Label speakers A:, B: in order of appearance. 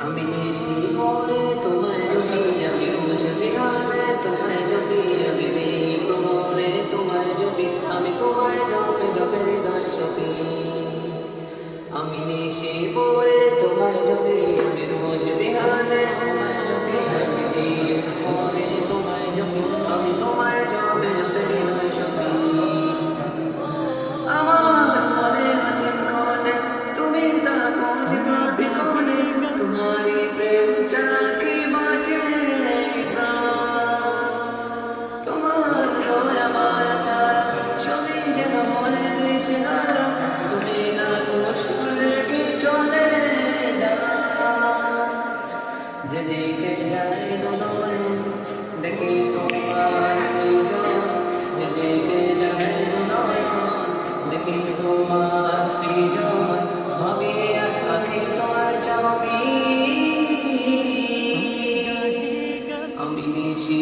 A: আমি নিশি ভোরে তোমায় জপি, আমি রোজ বিহালে তোমায় জপি, আমি দিন ভোরে তোমায় জপি, আমি তোমায় জপে জপে হৃদয় সপি। আমি নিশি ভোরে তোমায় জপি, আমি রোজ বিহালে তোমায় জপি, আমি দিন ভোরে তোমায় জপি, আমি তোমায় জপে জপে হৃদয় সপি। আমার মনের মাঝে কোণে তুমি থাকো যে প্রতি কোণে, তোমারই প্রেম ছাড়া কি বাঁচে প্রাণ। তোমার দয়া মায়া ছাড়া সবই যেন মনে দিশে হারা, তুমি না শুনলে কি চলে যায়। যেদিকে যাই নয়ন দেখি তোমার সৃজন, যেদিকে যাই নয়ন দেখি তোমার সৃজন, ভাবি আর আঁখি তোমার ছবি। আমি নিশি